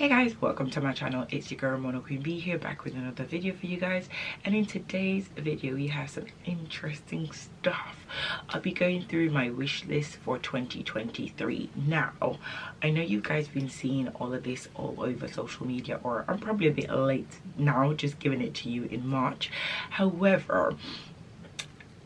Hey guys, welcome to my channel. It's your girl Mono Queen B here, back with another video for you guys. And in today's video we have some interesting stuff. I'll be going through my wish list for 2023. Now I know you guys been seeing all of this all over social media, or I'm probably a bit late now, just giving it to you in March. However,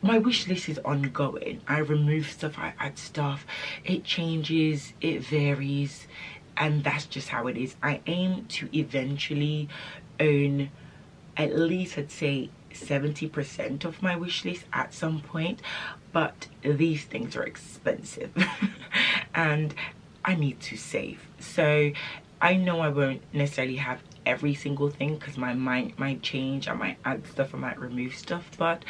my wish list is ongoing. I remove stuff, I add stuff, it changes, it varies, and that's just how it is. I aim to eventually own at least, I'd say, 70% of my wish list at some point, but these things are expensive and I need to save. So I know I won't necessarily have every single thing because my mind might change. I might add stuff, I might remove stuff, but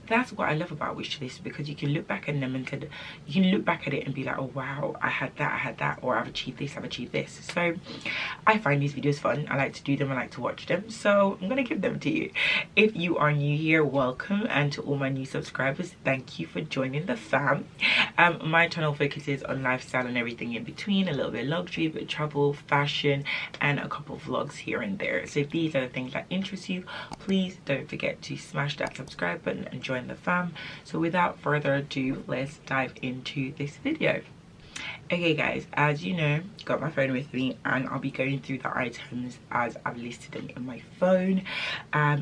that's what I love about wish lists, because you can look back at them and you can look back at it and be like, oh wow, I had that, or I've achieved this, I've achieved this. So I find these videos fun. I like to do them, I like to watch them, so I'm gonna give them to you. If you are new here, welcome, and to all my new subscribers, thank you for joining the fam. My channel focuses on lifestyle and everything in between, a little bit of luxury, a bit of travel, fashion, and a couple of vlogs here and there. So if these are the things that interest you, please don't forget to smash that subscribe button and join the fam. So without further ado, let's dive into this video. Okay guys, as you know, got my phone with me and I'll be going through the items as I've listed them in my phone.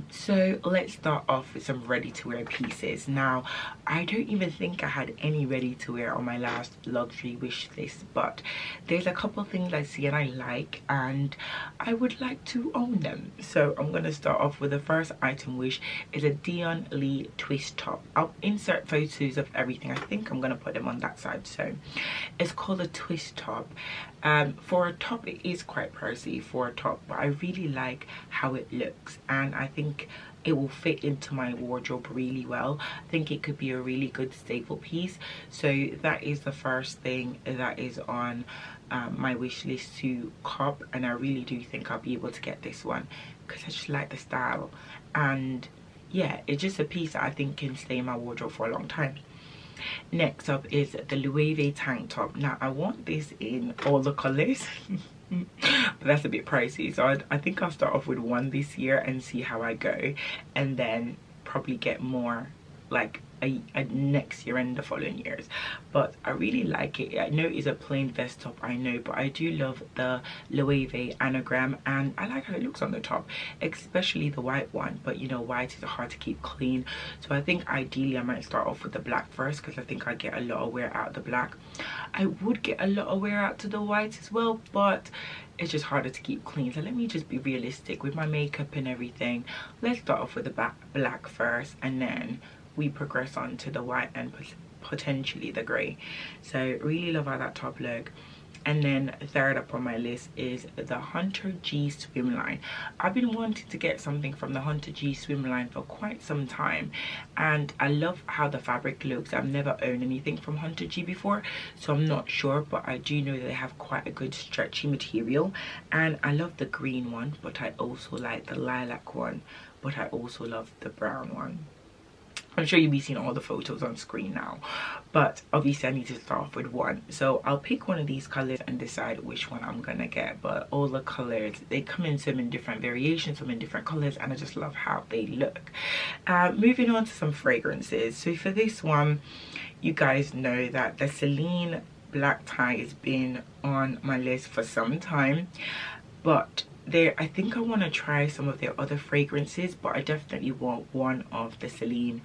So let's start off with some ready-to-wear pieces. Now, I don't even think I had any ready-to-wear on my last luxury wish list, but there's a couple of things I see and I like, and I would like to own them. So I'm going to start off with the first item, which is a Dion Lee twist top. I'll insert photos of everything. I think I'm going to put them on that side. So it's called a twist top. For a top, it is quite pricey for a top, but I really like how it looks, and I think it will fit into my wardrobe really well. I think it could be a really good staple piece. So that is the first thing that is on my wish list to cop, and I really do think I'll be able to get this one because I just like the style, and yeah, it's just a piece that I think can stay in my wardrobe for a long time. Next up is the Loewe tank top. Now I want this in all the colors but that's a bit pricey, so I think I'll start off with one this year and see how I go, and then probably get more like a next year and the following years. But I really like it. I know it's a plain vest top, I know, but I do love the Loewe anagram, and I like how it looks on the top, especially the white one. But you know, white is hard to keep clean, so I think ideally I might start off with the black first, because I think I get a lot of wear out of the black. I would get a lot of wear out to the white as well, but it's just harder to keep clean. So let me just be realistic with my makeup and everything. Let's start off with the black first, and then we progress on to the white and potentially the grey. So really love how that top look. And then third up on my list is the Hunza G swimline. I've been wanting to get something from the Hunza G swimline for quite some time, and I love how the fabric looks. I've never owned anything from Hunza G before, so I'm not sure, but I do know that they have quite a good stretchy material, and I love the green one, but I also like the lilac one, but I also love the brown one. I'm sure you'll be seeing all the photos on screen now, but obviously I need to start off with one. So I'll pick one of these colors and decide which one I'm gonna get. But all the colors, they come in some in different variations, some in different colors, and I just love how they look. Moving on to some fragrances. So for this one, you guys know that the Celine Black tie has been on my list for some time, but I think I want to try some of their other fragrances, but I definitely want one of the Celine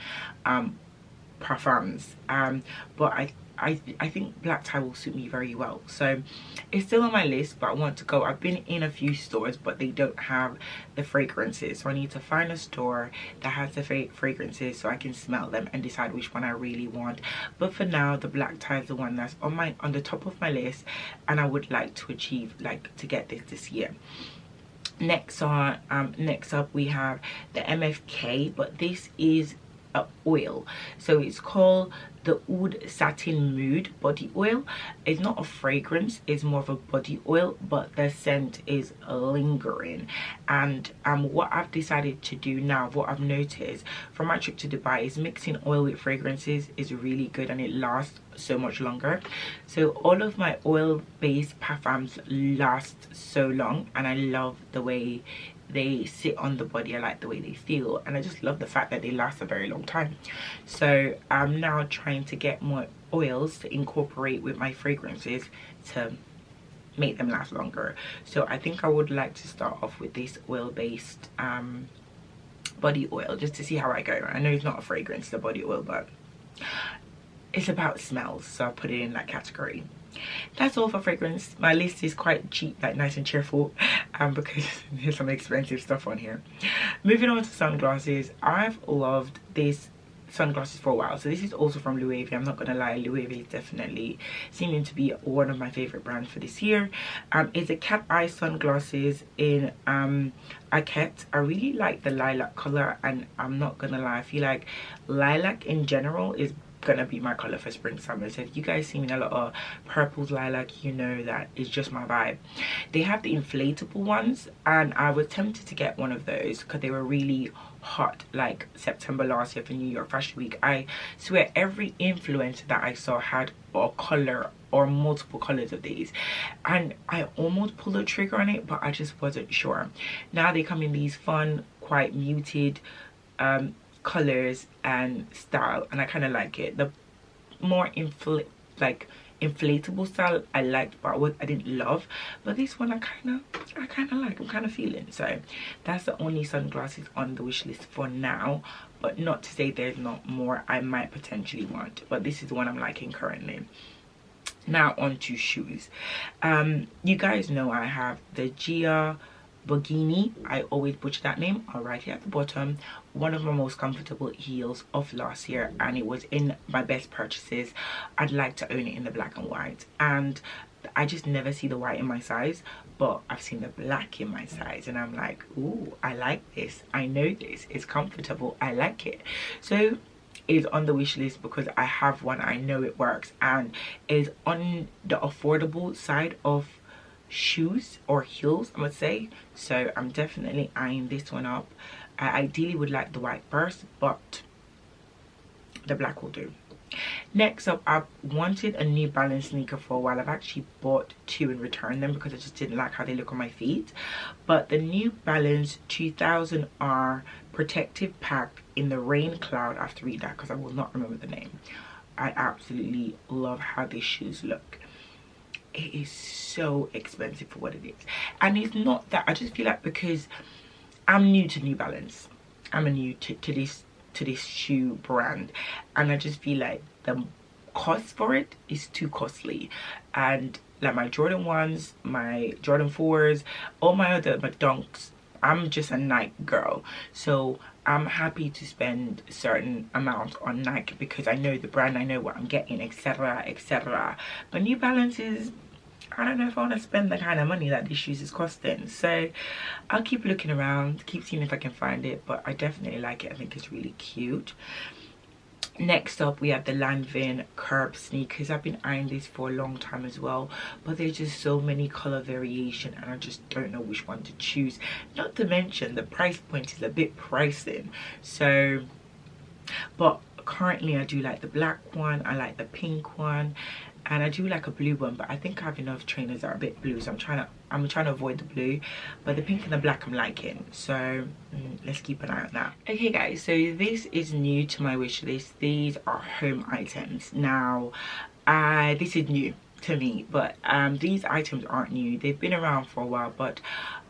parfums. But I think black tie will suit me very well, so it's still on my list, but I want to go. I've been in a few stores, but they don't have the fragrances, so I need to find a store that has the fragrances so I can smell them and decide which one I really want. But for now, the black tie is the one that's on the top of my list, and I would like to achieve, like, to get this year. Next up we have the MFK, but this is oil. So it's called the Oud Satin Mood body oil. It's not a fragrance, it's more of a body oil, but the scent is lingering. And what I've decided to do now, what I've noticed from my trip to Dubai, is mixing oil with fragrances is really good and it lasts so much longer. So all of my oil based parfums last so long, and I love the way they sit on the body. I like the way they feel, and I just love the fact that they last a very long time. So I'm now trying to get more oils to incorporate with my fragrances to make them last longer. So I think I would like to start off with this oil based body oil, just to see how I go. I know it's not a fragrance, it's a body oil, but it's about smells, so I'll put it in that category. That's all for fragrance. My list is quite cheap, like nice and cheerful, because there's some expensive stuff on here. Moving on to sunglasses, I've loved this sunglasses for a while. So this is also from Loewe. I'm not gonna lie, Loewe is definitely seeming to be one of my favorite brands for this year. It's a Cateye sunglasses in Aket. I really like the lilac color, and I'm not gonna lie, I feel like lilac in general is gonna be my color for spring summer. So if you guys see me in a lot of purples, lilac, you know that is just my vibe. They have the inflatable ones, and I was tempted to get one of those because they were really hot like September last year for New York Fashion Week. I swear every influencer that I saw had a color or multiple colors of these, and I almost pulled the trigger on it, but I just wasn't sure. Now they come in these fun, quite muted colors and style, and I kind of like it. The more inflatable style I liked, but I didn't love. But this one I kind of like. I'm kind of feeling. So that's the only sunglasses on the wish list for now, but not to say there's not more I might potentially want, but this is the one I'm liking currently. Now on to shoes. You guys know I have the Gia Borghini, I always butcher that name, I'll write it at the bottom. One of my most comfortable heels of last year, and it was in my best purchases. I'd like to own it in the black and white, and I just never see the white in my size, but I've seen the black in my size, and I'm like, ooh, I like this, I know this, it's comfortable, I like it. So is on the wish list because I have one, I know it works, and is on the affordable side of shoes or heels, I would say. So I'm definitely eyeing this one up. I ideally would like the white first, but the black will do. Next up, I've wanted a New Balance sneaker for a while. I've actually bought two and returned them because I just didn't like how they look on my feet. But the New Balance 2000R Protective Pack in the Rain Cloud, I have to read that because I will not remember the name. I absolutely love how these shoes look. It is so expensive for what it is, and it's not that. I just feel like because I'm new to New Balance, I'm new to this shoe brand, and I just feel like the cost for it is too costly. And like my Jordan 1s, my Jordan 4s, all my Dunks, I'm just a Nike girl, so I'm happy to spend a certain amount on Nike because I know the brand, I know what I'm getting, etc, etc. But New Balance is, I don't know if I want to spend the kind of money that these shoes is costing. So I'll keep looking around, keep seeing if I can find it, but I definitely like it. I think it's really cute. Next up, we have the Lanvin Curb sneakers. I've been eyeing this for a long time as well, but there's just so many color variation, and I just don't know which one to choose. Not to mention the price point is a bit pricey. So, but currently I do like the black one, I like the pink one, and I do like a blue one, but I think I have enough trainers that are a bit blue, so I'm trying to avoid the blue. But the pink and the black I'm liking, so let's keep an eye on that. Okay guys, so this is new to my wish list. These are home items. Now this is new to me, but these items aren't new. They've been around for a while, but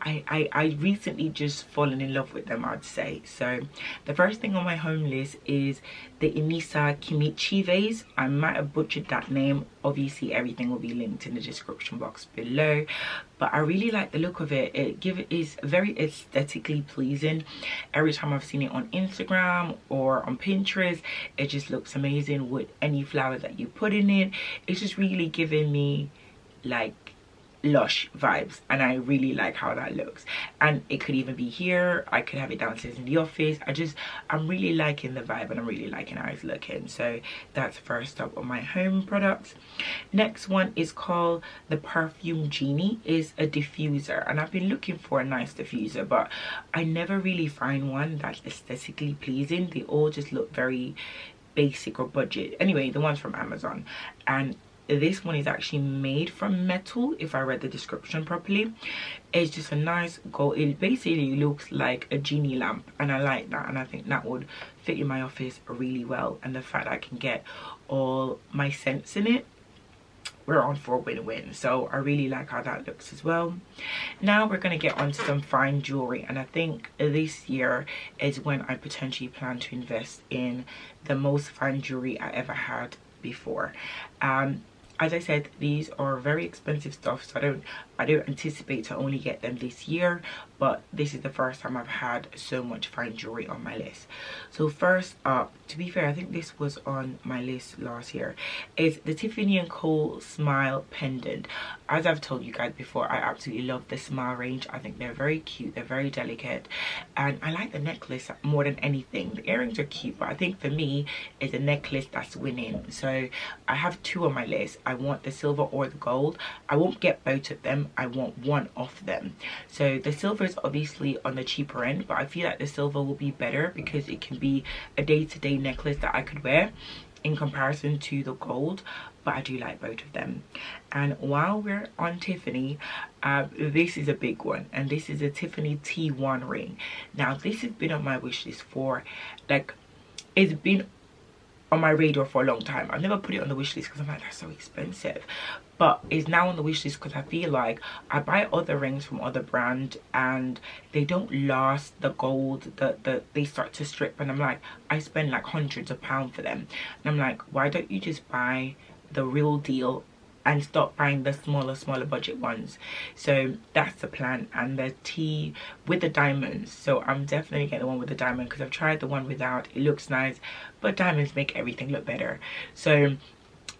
I recently just fallen in love with them, I'd say. So the first thing on my home list is the Anissa Kermich vase. I might have butchered that name. Obviously everything will be linked in the description box below, but I really like the look of it. It is very aesthetically pleasing. Every time I've seen it on Instagram or on Pinterest, it just looks amazing with any flower that you put in it. It's just really giving me like lush vibes, and I really like how that looks. And it could even be here, I could have it downstairs in the office. I'm really liking the vibe, and I'm really liking how it's looking. So that's first up on my home products. Next one is called the Perfume Genie. Is a diffuser, and I've been looking for a nice diffuser, but I never really find one that's aesthetically pleasing. They all just look very basic or budget. Anyway, the one's from Amazon, and this one is actually made from metal, if I read the description properly. It's just a nice gold. It basically looks like a genie lamp, and I like that, and I think that would fit in my office really well. And the fact I can get all my scents in it, we're on for a win-win. So I really like how that looks as well. Now we're going to get onto some fine jewelry, and I think this year is when I potentially plan to invest in the most fine jewelry I ever had before. As I said, these are very expensive stuff, so I don't anticipate to only get them this year, but this is the first time I've had so much fine jewelry on my list. So first up, to be fair, I think this was on my list last year, is the Tiffany & Co. Smile Pendant. As I've told you guys before, I absolutely love the Smile range. I think they're very cute, they're very delicate, and I like the necklace more than anything. The earrings are cute, but I think for me, it's a necklace that's winning. So I have two on my list. I want the silver or the gold. I won't get both of them, I want one of them. So the silver is obviously on the cheaper end, but I feel like the silver will be better because it can be a day-to-day necklace that I could wear in comparison to the gold. But I do like both of them. And while we're on Tiffany, this is a big one, and this is a Tiffany T1 ring. Now this has been on my wish list for, like, it's been on my radar for a long time. I've never put it on the wish list because I'm like, that's so expensive, but it's now on the wish list because I feel like I buy other rings from other brands and they don't last. The gold, they start to strip, and I'm like, I spend like hundreds of pounds for them, and I'm like, why don't you just buy the real deal and stop buying the smaller budget ones? So that's the plan. And the T with the diamonds, so I'm definitely getting the one with the diamond because I've tried the one without. It looks nice, but diamonds make everything look better. So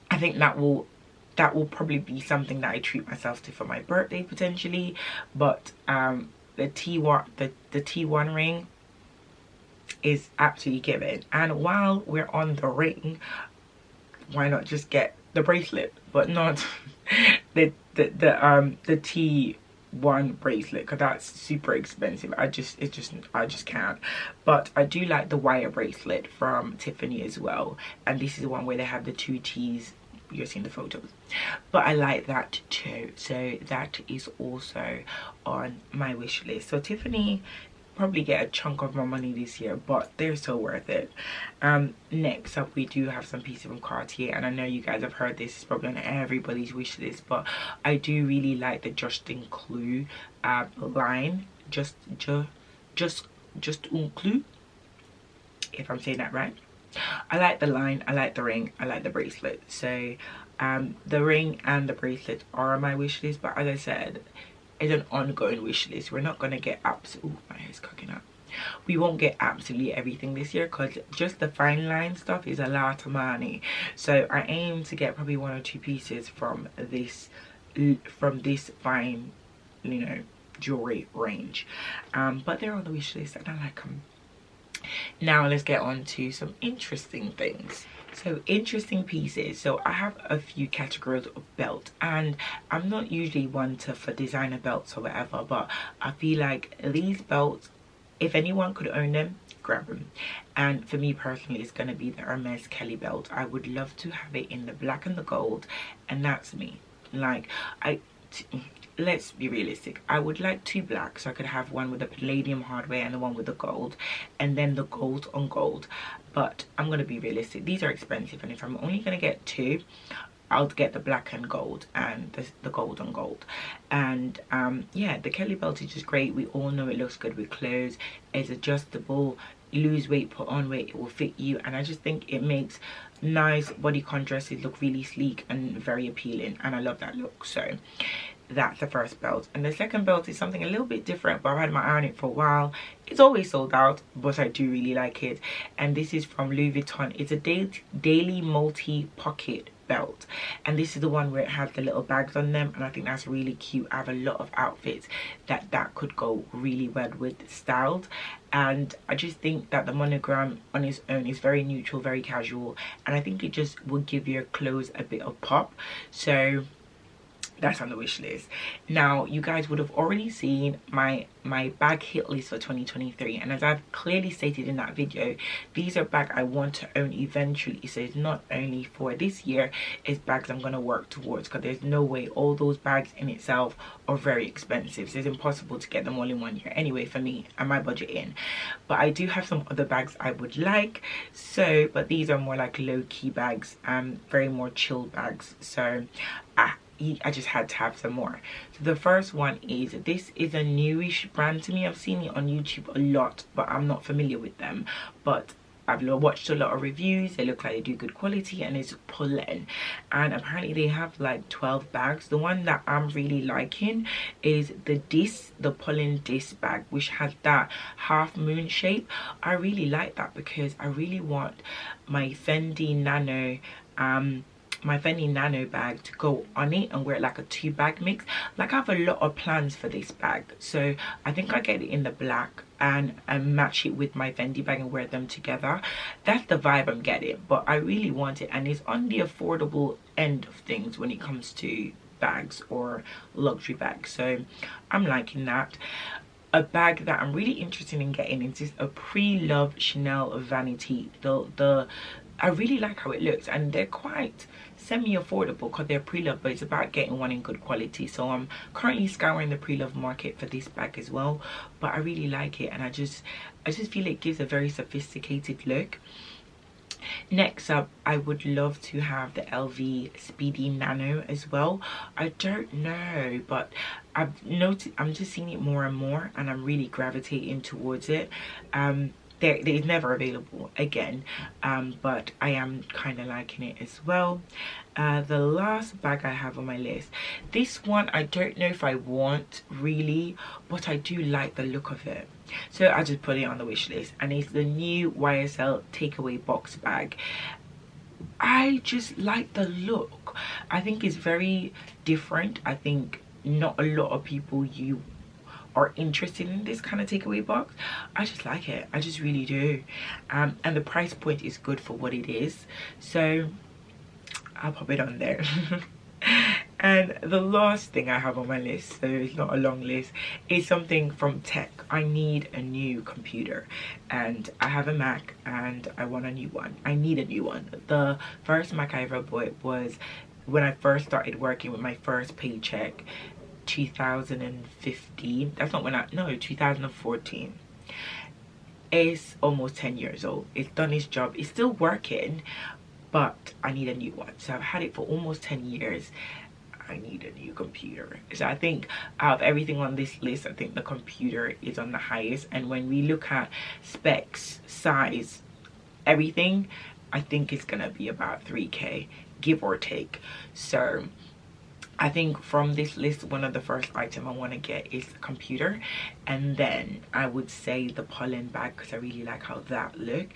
I think that will probably be something that I treat myself to for my birthday potentially. But the T1 ring is absolutely given. And while we're on the ring, why not just get the bracelet, but not the T1 bracelet, because that's super expensive. I just can't. But I do like the wire bracelet from Tiffany as well, and this is the one where they have the two T's. You're seeing the photos, but I like that too. So that is also on my wish list. So Tiffany probably get a chunk of my money this year, but they're so worth it. Next up, we do have some pieces from Cartier, and I know you guys have heard this, it's probably on everybody's wish list, but I do really like the Juste Un Clou line. Juste Un Clou, if I'm saying that right. I like the line, I like the ring, I like the bracelet. So the ring and the bracelet are on my wish list, but as I said, it's an ongoing wish list. We're not going to get absolutely, my hair's cooking up. We won't get absolutely everything this year because just the fine line stuff is a lot of money. So I aim to get probably 1 or 2 pieces from this fine, you know, jewelry range. But they're on the wish list and I like them. Now let's get on to some interesting things. So interesting pieces. So I have a few categories of belt, and I'm not usually one for designer belts or whatever, but I feel like these belts, if anyone could own them, grab them. And for me personally, it's going to be the Hermes Kelly belt. I would love to have it in the black and the gold, and that's me. Like, let's be realistic, I would like 2 blacks, so I could have one with the palladium hardware and the one with the gold, and then the gold on gold. But I'm going to be realistic, these are expensive, and if I'm only going to get 2, I'll get the black and gold and the gold on gold. And yeah, the Kelly belt is just great. We all know it looks good with clothes. It's adjustable, you lose weight, put on weight, it will fit you, and I just think it makes nice body contrasts look really sleek and very appealing, and I love that look. So that's the first belt. And the second belt is something a little bit different, but I've had my eye on it for a while. It's always sold out, but I do really like it, and this is from Louis Vuitton. It's a daily multi pocket belt, and this is the one where it has the little bags on them, and I think that's really cute. I have a lot of outfits that could go really well with styled, and I just think that the monogram on its own is very neutral, very casual, and I think it just will give your clothes a bit of pop. So that's on the wish list. Now, you guys would have already seen my bag hit list for 2023, and as I've clearly stated in that video, these are bags I want to own eventually. So it's not only for this year, it's bags I'm going to work towards, because there's no way all those bags in itself are very expensive, so it's impossible to get them all in 1 year anyway for me and my budget in. But I do have some other bags I would like, so but these are more like low-key bags, very more chill bags, so I just had to have some more. So the first one is, this is a newish brand to me. I've seen it on YouTube a lot, but I'm not familiar with them, but I've watched a lot of reviews. They look like they do good quality, and it's Polene, and apparently they have like 12 bags. The one that I'm really liking is the Polene Dix bag, which has that half moon shape. I really like that because I really want my Fendi Nano bag to go on it and wear it like a 2-bag mix. Like, I have a lot of plans for this bag, so I think I get it in the black and match it with my Fendi bag and wear them together. That's the vibe I'm getting, but I really want it, and it's on the affordable end of things when it comes to bags or luxury bags, so I'm liking that. A bag that I'm really interested in getting is just a pre-loved Chanel vanity. I really like how it looks, and they're quite semi-affordable because they're pre-loved, but it's about getting one in good quality. So I'm currently scouring the pre-loved market for this bag as well, but I really like it, and I just feel it gives a very sophisticated look. Next up, I would love to have the LV Speedy Nano as well. I don't know, but I've noticed, I'm just seeing it more and more, and I'm really gravitating towards it. It's never available again, but I am kind of liking it as well. The last bag I have on my list, this one I don't know if I want really, but I do like the look of it, so I just put it on the wish list, and it's the new YSL takeaway box bag. I just like the look. I think it's very different. I think not a lot of people are interested in this kind of takeaway box. I just like it, I just really do, and the price point is good for what it is, so I'll pop it on there. And the last thing I have on my list, so it's not a long list, is something from tech. I need a new computer, and I have a Mac and I want a new one. I need a new one. The first Mac I ever bought was when I first started working with my first paycheck, 2015. That's not when no, 2014. It's almost 10 years old. It's done its job, it's still working, but I need a new one. So I've had it for almost 10 years. I need a new computer. So I think out of everything on this list, I think the computer is on the highest, and when we look at specs, size, everything, I think it's gonna be about 3K, give or take. So I think from this list, one of the first items I want to get is the computer, and then I would say the Polene bag because I really like how that look,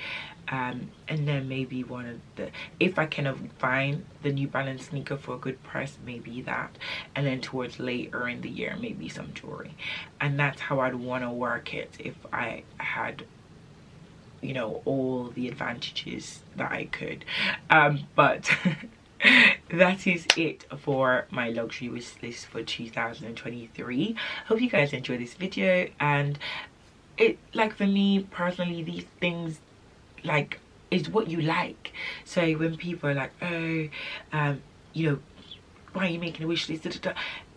and then maybe one of the, if I can find the New Balance sneaker for a good price, maybe that, and then towards later in the year maybe some jewelry. And that's how I'd want to work it if I had, you know, all the advantages that I could, but that is it for my luxury wish list for 2023. Hope you guys enjoy this video, and it, like, for me personally, these things, like, is what you like. So when people are like, oh, you know, why are you making a wish list,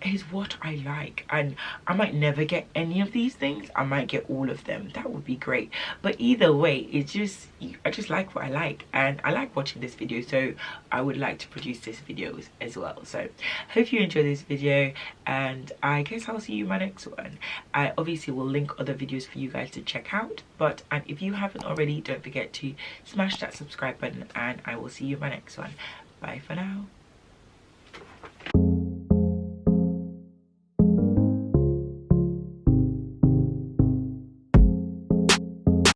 is what I like, and I might never get any of these things, I might get all of them. That would be great, but either way, it's just, I just like what I like, and I like watching this video, so I would like to produce this videos as well. So hope you enjoy this video, and I guess I'll see you in my next one. I obviously will link other videos for you guys to check out, and if you haven't already, don't forget to smash that subscribe button, and I will see you in my next one. Bye for now.